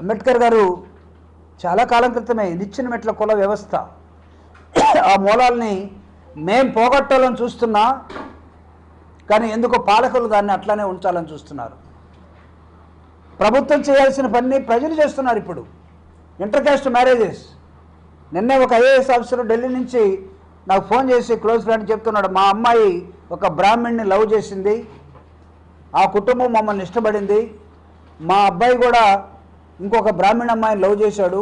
అంబేద్కర్ గారు చాలా కాలం క్రితమే నిచ్చెన మెట్ల కుల వ్యవస్థ ఆ మూలాల్ని మేం పోగొట్టాలని చూస్తున్నా, కానీ ఎందుకో పాలకులు దాన్ని అట్లానే ఉంచాలని చూస్తున్నారు. ప్రభుత్వం చేయాల్సిన పని ప్రజలు చేస్తున్నారు. ఇప్పుడు ఇంటర్ కాస్ట్ మ్యారేజెస్. నిన్నే ఒక ఐఏఎస్ ఆఫీసర్ ఢిల్లీ నుంచి నాకు ఫోన్ చేసి క్లోజ్ ఫ్రెండ్ చెప్తున్నాడు, మా అమ్మాయి ఒక బ్రాహ్మణ్ణి లవ్ చేసింది, ఆ కుటుంబం మమ్మల్ని ఇష్టపడింది, మా అబ్బాయి కూడా ఇంకొక బ్రాహ్మణ అమ్మాయిని లవ్ చేశాడు,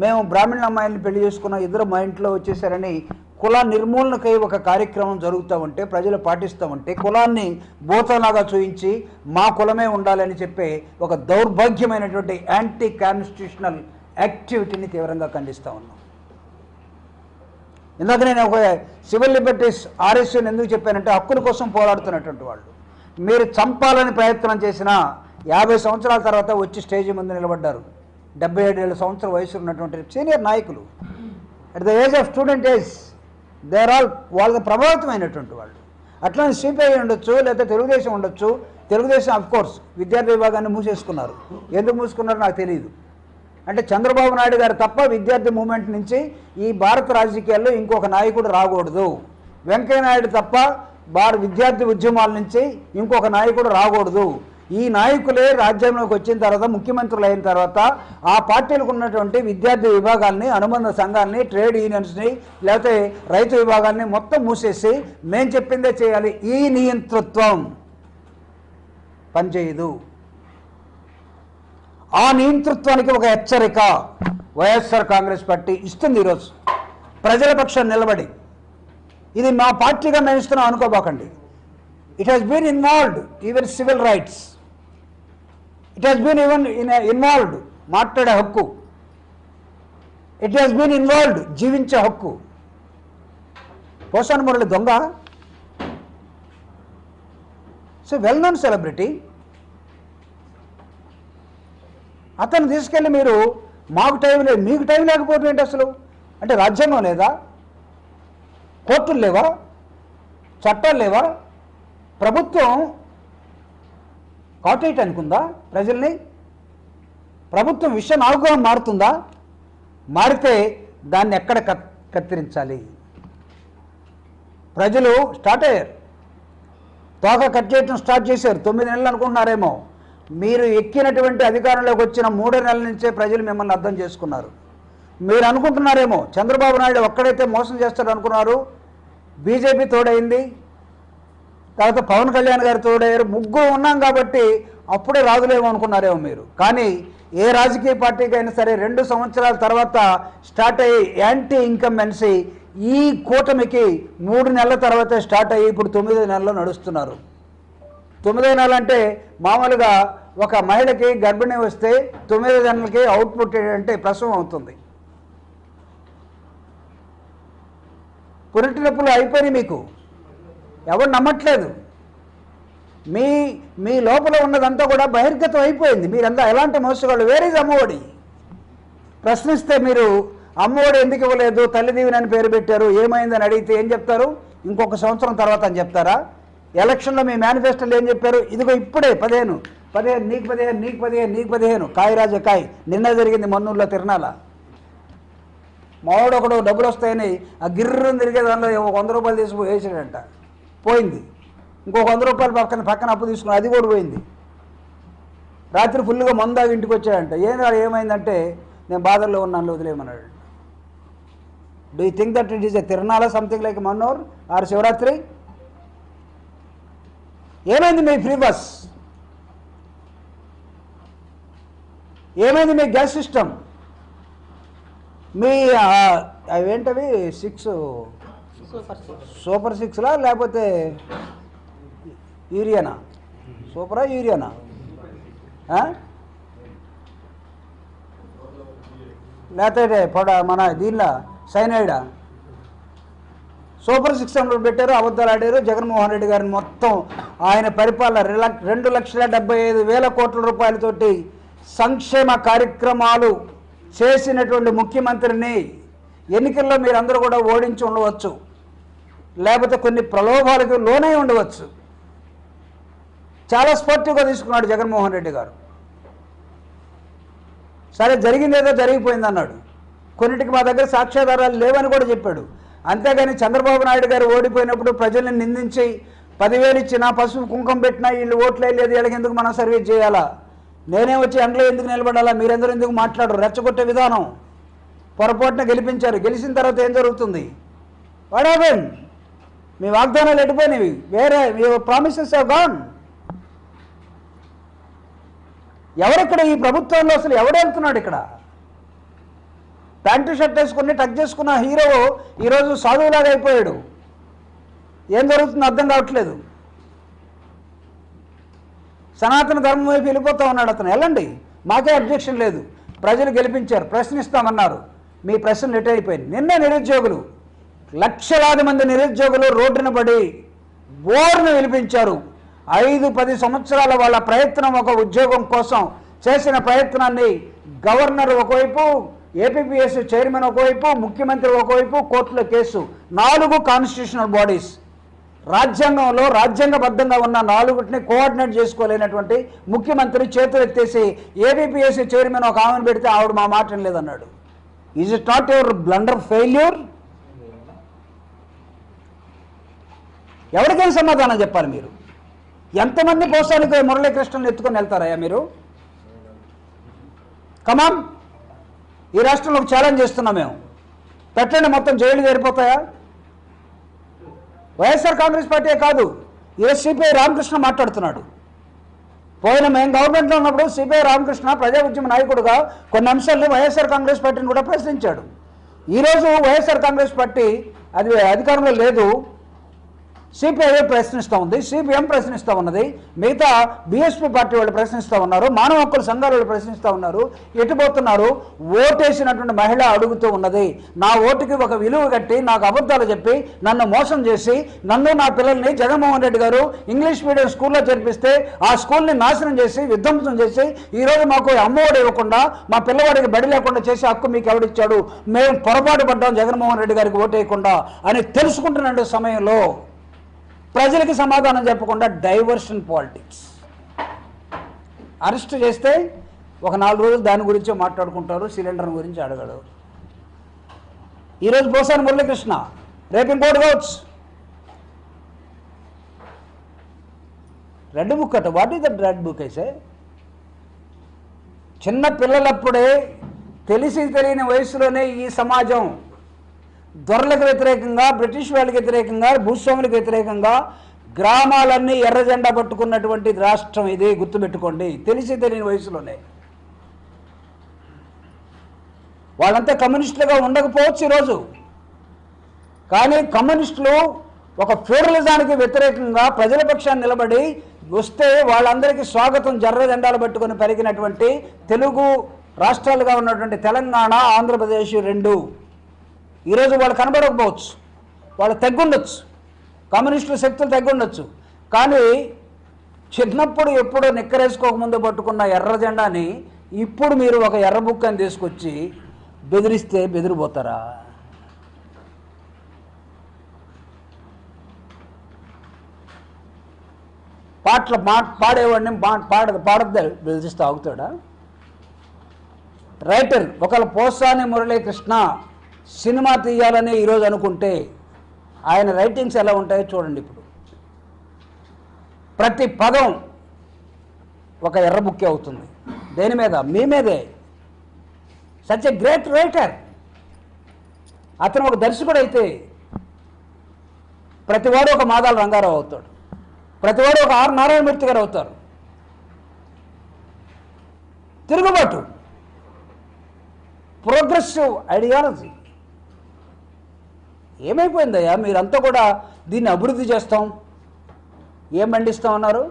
మేము బ్రాహ్మణ అమ్మాయిని పెళ్లి చేసుకున్న ఇద్దరు మా ఇంట్లో వచ్చేసారని కుల నిర్మూలనకై ఒక కార్యక్రమం జరుగుతూ ఉంటే, ప్రజలు పాటిస్తూ ఉంటే కులాన్ని భూతంలాగా చూయించి మా కులమే ఉండాలని చెప్పే ఒక దౌర్భాగ్యమైనటువంటి యాంటీ కాన్స్టిట్యూషనల్ యాక్టివిటీని తీవ్రంగా ఖండిస్తూ ఉన్నాం. ఇందాక నేను ఒక సివిల్ లిబర్టీస్ ఆర్ఎస్యూని ఎందుకు చెప్పానంటే, హక్కుల కోసం పోరాడుతున్నటువంటి వాళ్ళు మీరు చంపాలని ప్రయత్నం చేసినా 50 సంవత్సరాల తర్వాత వచ్చి స్టేజ్ ముందు నిలబడ్డారు. 77 సంవత్సరాల వయసు ఉన్నటువంటి సీనియర్ నాయకులు at the age of student age they are all వాళ్ళ ప్రభావితమైనటువంటి వాళ్ళు. అట్లానే సిపిఐ ఉండొచ్చు, లేదా తెలుగుదేశం ఉండొచ్చు. తెలుగుదేశం అఫ్కోర్స్ విద్యార్థి విభాగాన్ని మూసేసుకున్నారు. ఎందుకు మూసుకున్నారో నాకు తెలియదు. అంటే చంద్రబాబు నాయుడు గారు తప్ప విద్యార్థి మూవ్మెంట్ నుంచి ఈ భారత రాజకీయాల్లో ఇంకొక నాయకుడు రాకూడదు. వెంకయ్యనాయుడు తప్ప విద్యార్థి ఉద్యమాల నుంచి ఇంకొక నాయకుడు రాకూడదు. ఈ నాయకులే రాజ్యంలోకి వచ్చిన తర్వాత, ముఖ్యమంత్రులు అయిన తర్వాత ఆ పార్టీలకు ఉన్నటువంటి విద్యార్థి విభాగాల్ని, అనుబంధ సంఘాలని, ట్రేడ్ యూనియన్స్ని, లేకపోతే రైతు విభాగాల్ని మొత్తం మూసేసి మేం చెప్పిందే చేయాలి. ఈ నియంతృత్వం పనిచేయదు. ఆ నియంతృత్వానికి ఒక హెచ్చరిక వైఎస్ఆర్ కాంగ్రెస్ పార్టీ ఇస్తుంది. ఈరోజు ప్రజల పక్షాన్ని నిలబడి, ఇది మా పార్టీగా మేము ఇస్తున్నాం అనుకోబాకండి. It has been involved even civil rights. It has been even involved మాట్లాడే హక్కు. ఇట్ హ్యాస్ బీన్ ఇన్వాల్వ్డ్ జీవించే హక్కు. పోసాని మురళి దొంగ, సో వెల్ నోన్ సెలబ్రిటీ, అతను తీసుకెళ్ళి మీరు మాకు టైం లేదు, మీకు టైం లేకపోవడం ఏంటి అసలు? అంటే రాజ్యాంగం లేదా? కోర్టులు లేవా? చట్టాలు లేవా? ప్రభుత్వం కాటేయటానికి ఉందా ప్రజల్ని? ప్రభుత్వం విషయం అవగాహన మారుతుందా? మారితే దాన్ని ఎక్కడ కత్తిరించాలి? ప్రజలు స్టార్ట్ అయ్యారు, తోక కట్ చేయటం స్టార్ట్ చేశారు. 9 నెలలు అనుకుంటున్నారేమో. మీరు ఎక్కినటువంటి అధికారంలోకి వచ్చిన 3 నెలల నుంచే ప్రజలు మిమ్మల్ని అర్థం చేసుకున్నారు. మీరు అనుకుంటున్నారేమో చంద్రబాబు నాయుడు ఒక్కడైతే మోసం చేస్తాడు అనుకున్నారు. బీజేపీ తోడైంది, తర్వాత పవన్ కళ్యాణ్ గారు తోడయ్యారు. ముగ్గురు ఉన్నాం కాబట్టి అప్పుడే రాదులేమో అనుకున్నారేమో మీరు. కానీ ఏ రాజకీయ పార్టీకి అయినా సరే 2 సంవత్సరాల తర్వాత స్టార్ట్ అయ్యి యాంటీ ఇన్కంబెన్సీ ఈ కూటమికి 3 నెలల తర్వాతే స్టార్ట్ అయ్యి ఇప్పుడు 9 నెలల్లో నడుస్తున్నారు. 9 నెలలు అంటే మామూలుగా ఒక మహిళకి గర్భిణీ వస్తే 9 నెలలకి అవుట్పుట్ అంటే ప్రసవం అవుతుంది. పురిటి నొప్పులు అయిపోయినాయి మీకు, ఎవరు నమ్మట్లేదు. మీ లోపల ఉన్నదంతా కూడా బహిర్గతం అయిపోయింది. మీరంతా ఎలాంటి మోసగాళ్ళు? Where is Ammavodi? ప్రశ్నిస్తే మీరు అమ్మఒడి ఎందుకు ఇవ్వలేదు, తల్లి దీవెన అని పేరు పెట్టారు, ఏమైందని అడిగితే ఏం చెప్తారు? ఇంకొక సంవత్సరం తర్వాత అని చెప్తారా? ఎలక్షన్లో మీ మేనిఫెస్టోలో ఏం చెప్పారు? ఇదిగో ఇప్పుడే 15 నీకు 15 నీకు 15 నీకు 15 కాయ రాజా కాయ్. నిన్న జరిగింది మన్నూరులో తిరణాల. మావాడు ఒకడు డబ్బులు వస్తాయని ఆ గిర్రని తిరిగే దానిలో 100 రూపాయలు తీసుకుని వేసాడంట, పోయింది. ఇంకొక 100 రూపాయలు పక్కన అప్పు తీసుకుని అది కూడా పోయింది. రాత్రి ఫుల్గా మందాగి ఇంటికి వచ్చాడంట. ఏమైందంటే నేను బాధల్లో ఉన్నాను వదిలేయమన్నాడు. Do you think that it is a తిరణాల something like Mannur or Shivaratri? ఏమైంది మీ ఫ్రీ బస్? ఏమైంది మీ గ్యాస్ సిస్టమ్? మీ అవేంటవి 6 సూపర్ 6లా లేకపోతే యూరియానా? సూపరా యూరియానా? లేకపోతే మన దీనిలో సైనైడా? సూపర్ 6 పెట్టారు, అబద్ధాలు ఆడారు. జగన్మోహన్ రెడ్డి గారిని మొత్తం ఆయన పరిపాలన 2,75,000 కోట్ల రూపాయలతోటి సంక్షేమ కార్యక్రమాలు చేసినటువంటి ముఖ్యమంత్రిని ఎన్నికల్లో మీరందరూ కూడా ఓడించి ఉండవచ్చు, లేకపోతే కొన్ని ప్రలోభాలకు లోనై ఉండవచ్చు. చాలా స్పోర్టివ్గా తీసుకున్నాడు జగన్మోహన్ రెడ్డి గారు. సరే జరిగిందేదో జరిగిపోయింది అన్నాడు. కొన్నిటికి మా దగ్గర సాక్ష్యాధారాలు లేవని కూడా చెప్పాడు. అంతేగాని చంద్రబాబు నాయుడు గారు ఓడిపోయినప్పుడు ప్రజల్ని నిందించి 10,000 ఇచ్చినా పసుపు కుంకుమ పెట్టినా వీళ్ళు ఓట్లు వేయలేదు వీళ్ళకి ఎందుకు మనం సర్వీస్ చేయాలా, నేనే వచ్చి ఎండలో ఎందుకు నిలబడాలా, మీరందరూ ఎందుకు మాట్లాడరు, రెచ్చగొట్టే విధానం. పొరపాటున గెలిపించారు. గెలిచిన తర్వాత ఏం జరుగుతుంది? What happened? మీ వాగ్దానాలు ఎడిపోయినవి, వేరే మీ ప్రామిసెస్ హావ్ గాన్. ఎవరిక్కడ ఈ ప్రభుత్వంలో అసలు ఎవడు వెళ్తున్నాడు? ఇక్కడ ప్యాంటు షర్ట్ వేసుకుని టక్ చేసుకున్న హీరో ఈరోజు సాధువులాగా అయిపోయాడు. ఏం జరుగుతుందో అర్థం కావట్లేదు. సనాతన ధర్మం వైపు వెళ్ళిపోతా ఉన్నాడు అతను. వెళ్ళండి, మాకే అబ్జెక్షన్ లేదు. ప్రజలు గెలిపించారు, ప్రశ్నిస్తామన్నారు. మీ ప్రశ్నలు ఎటు అయిపోయింది? నిన్న నిరుద్యోగులు, లక్షలాది మంది నిరుద్యోగులు రోడ్డున పడి బోర్ను విలిపించారు. 5-10 సంవత్సరాల వాళ్ళ ప్రయత్నం, ఒక ఉద్యోగం కోసం చేసిన ప్రయత్నాన్ని గవర్నర్ ఒకవైపు, ఏపీపీఎస్సీ చైర్మన్ ఒకవైపు, ముఖ్యమంత్రి ఒకవైపు, కోర్టులో కేసు. 4 కాన్స్టిట్యూషనల్ బాడీస్, రాజ్యాంగంలో రాజ్యాంగబద్ధంగా ఉన్న 4టిని కోఆర్డినేట్ చేసుకోలేనటువంటి ముఖ్యమంత్రి చేతులు ఎత్తేసి ఏపీపీఎస్సీ చైర్మన్ ఒక ఆమెను పెడితే ఆవిడ మా మాట లేదన్నాడు. Is it not your blunder failure? ఎవరికైనా సమాధానం చెప్పాలి మీరు. ఎంతమంది పోసానికి మురళీకృష్ణను ఎత్తుకొని వెళ్తారయ్యా మీరు? కమాన్, ఈ రాష్ట్రంలో ఒక ఛాలెంజ్ చేస్తున్నాం మేము. పెట్టండి, మొత్తం జైలు చేరిపోతాయా? వైఎస్ఆర్ కాంగ్రెస్ పార్టీ కాదు, ఈరోజు సిపిఐ రామకృష్ణ మాట్లాడుతున్నాడు. పోయిన మేము గవర్నమెంట్లో ఉన్నప్పుడు సిపిఐ రామకృష్ణ ప్రజా ఉద్యమ నాయకుడుగా కొన్ని అంశాలను వైఎస్ఆర్ కాంగ్రెస్ పార్టీని కూడా ప్రశ్నించాడు. ఈరోజు వైఎస్ఆర్ కాంగ్రెస్ పార్టీ అది అధికారంలో లేదు, సిపిఐ ప్రశ్నిస్తూ ఉంది, సిపిఎం ప్రశ్నిస్తూ ఉన్నది, మిగతా బీఎస్పీ పార్టీ వాళ్ళు ప్రశ్నిస్తూ ఉన్నారు, మానవ హక్కుల సంఘాల వాళ్ళు ప్రశ్నిస్తూ ఉన్నారు. ఎటుపోతున్నారు? ఓటేసినటువంటి మహిళ అడుగుతూ ఉన్నది, నా ఓటుకి ఒక విలువ కట్టి నాకు అబద్ధాలు చెప్పి నన్ను మోసం చేసి నన్ను నా పిల్లల్ని జగన్మోహన్ రెడ్డి గారు ఇంగ్లీష్ మీడియం స్కూల్లో చేర్పిస్తే ఆ స్కూల్ని నాశనం చేసి విధ్వంసం చేసి ఈరోజు మాకు అమ్మఒడి ఇవ్వకుండా మా పిల్లవాడికి బడి లేకుండా చేసే హక్కు మీకు ఎవడిచ్చాడు? మేము పొరపాటు పడ్డాం జగన్మోహన్ రెడ్డి గారికి ఓటేయకుండా అని తెలుసుకుంటున్న సమయంలో ప్రజలకి సమాధానం చెప్పకుండా డైవర్షన్ పాలిటిక్స్. అరెస్ట్ చేస్తే ఒక 4 రోజులు దాని గురించే మాట్లాడుకుంటారు, సిలిండర్ గురించి అడగడు. ఈరోజు బోసాని మురళీకృష్ణ, రేపు ఇంకోటి కావచ్చు. రెడ్ బుక్ అట. What is that red book? అయితే చిన్న పిల్లలప్పుడే తెలిసి తెలియని వయసులోనే ఈ సమాజం దొరలకు వ్యతిరేకంగా, బ్రిటిష్ వాళ్ళకి వ్యతిరేకంగా, భూస్వాములకు వ్యతిరేకంగా గ్రామాలన్నీ ఎర్ర జెండా పట్టుకున్నటువంటి రాష్ట్రం ఇది, గుర్తుపెట్టుకోండి. తెలిసి తెలియని వయసులోనే. వాళ్ళంతా కమ్యూనిస్టులుగా ఉండకపోవచ్చు ఈరోజు, కానీ కమ్యూనిస్టులు ఒక ఫ్యూడలిజానికి వ్యతిరేకంగా ప్రజల పక్షాన్ని నిలబడి వస్తే వాళ్ళందరికీ స్వాగతం జర్ర జెండాలు పట్టుకొని పెరిగినటువంటి తెలుగు రాష్ట్రాలుగా ఉన్నటువంటి తెలంగాణ, ఆంధ్రప్రదేశ్ 2 ఈరోజు వాళ్ళు కనబడకపోవచ్చు, వాళ్ళు తగ్గుండొచ్చు, కమ్యూనిస్టుల శక్తులు తగ్గుండొచ్చు. కానీ చిన్నప్పుడు ఎప్పుడో నిక్కరేసుకోకముందు పట్టుకున్న ఎర్ర జెండాని ఇప్పుడు మీరు ఒక ఎర్ర బుక్ అని తీసుకొచ్చి బెదిరిస్తే బెదిరిపోతారా? పాటలు పాడేవాడిని పాడద్దు బెదిరిస్తే ఆగుతాడా? రైటర్ ఒకవేళ పోసాని మురళీకృష్ణ సినిమా తీయాలని ఈరోజు అనుకుంటే ఆయన రైటింగ్స్ ఎలా ఉంటాయో చూడండి. ఇప్పుడు ప్రతి పదం ఒక ఎర్ర బుక్కే అవుతుంది. దేని మీద? మీ మీదే. Such a great writer. అతను ఒక దర్శకుడు అయితే ప్రతివాడు ఒక మాదాల రంగారావు అవుతాడు, ప్రతివాడు ఒక ఆర్ నారాయణమూర్తి గారు అవుతారు. తిరుగుబాటు, ప్రోగ్రెసివ్ ఐడియాలజీ ఏమైపోయిందయ్యా? మీరంతా కూడా దీన్ని అభివృద్ధి చేస్తాం, ఏం పండిస్తాం అన్నారు?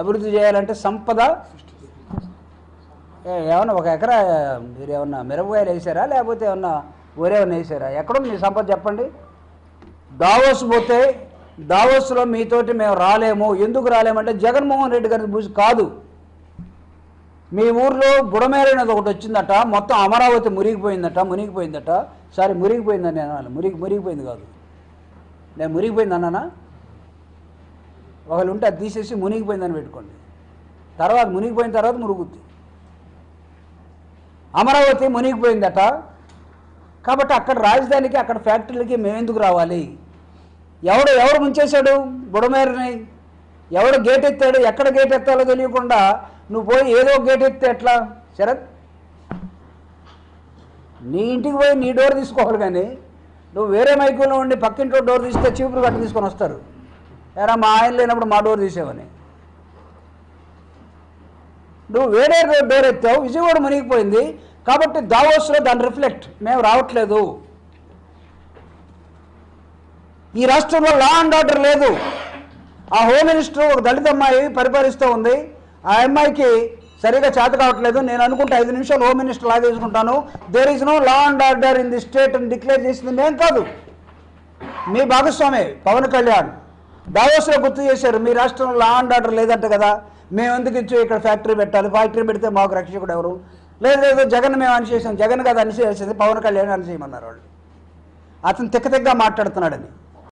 అభివృద్ధి చేయాలంటే సంపద. ఏమన్నా 1 ఎకరా మీరు ఏమన్నా మిరపకాయలు వేసారా, లేకపోతే ఏమన్నా ఊరేమన్నా వేసారా? ఎక్కడుంది మీ సంపద చెప్పండి. దావోస్ పోతే దావోస్లో మీతోటి మేము రాలేము. ఎందుకు రాలేమంటే జగన్మోహన్ రెడ్డి గారి బూజు కాదు. మీ ఊర్లో బుడమేరైనది ఒకటి వచ్చిందట, మొత్తం అమరావతి మునిగిపోయిందట. సారీ, మురిగిపోయిందని నేను అన్నాను. మురిగిపోయింది కాదు, నేను మునిగిపోయింది అన్నానా? ఒకళ్ళు ఉంటే అది తీసేసి మునిగిపోయిందని పెట్టుకోండి. తర్వాత మునిగిపోయిన తర్వాత మురుగుద్ది. అమరావతి మునిగిపోయిందట. కాబట్టి అక్కడ రాజధానికి అక్కడ ఫ్యాక్టరీలకి మేమెందుకు రావాలి? ఎవరు ముంచేశాడు బుడమేరుని? ఎవడు గేట్ ఎత్తాడు? ఎక్కడ గేట్ ఎత్తాలో తెలియకుండా నువ్వు పోయి ఏదో గేట్ ఎత్తే ఎట్లా శరత్? నీ ఇంటికి పోయి నీ డోర్ తీసుకోవాలి, కానీ నువ్వు వేరే మైకుల్లో ఉండి పక్కింట్లో డోర్ తీస్తే చీపురు కట్ట తీసుకొని వస్తారు. ఎరా మా ఆయన లేనప్పుడు మా డోర్ తీసేవని. నువ్వు వేరే డోర్ ఎత్తావు, విజయవాడ మునిగిపోయింది. కాబట్టి దావోస్లో దాన్ని రిఫ్లెక్ట్, మేము రావట్లేదు. ఈ రాష్ట్రంలో లా అండ్ ఆర్డర్ లేదు. ఆ హోమ్ మినిస్టర్ ఒక దళిత అమ్మాయి పరిపాలిస్తూ ఉంది. ఆ అమ్మాయికి సరిగా చేత కావట్లేదు. నేను అనుకుంటే 5 నిమిషాలు హోమ్ మినిస్టర్ లాగేసుకుంటాను. There is no law and order in the state అని డిక్లేర్ చేసింది నేను కాదు, మీ భాగస్వామి పవన్ కళ్యాణ్. దావోస్లో గుర్తు చేశారు, మీ రాష్ట్రంలో లా అండ్ ఆర్డర్ లేదంట కదా, మేము ఎందుకు ఇచ్చి ఇక్కడ ఫ్యాక్టరీ పెట్టాలి? ఫ్యాక్టరీ పెడితే మాకు రక్షకుడు ఎవరు? లేదు జగన్ మేము అనిచేసాం. జగన్ కాదు అనిచేసింది, పవన్ కళ్యాణ్ అనిచేయమన్నారు వాళ్ళు. అతను తిక్కగా మాట్లాడుతున్నాడని.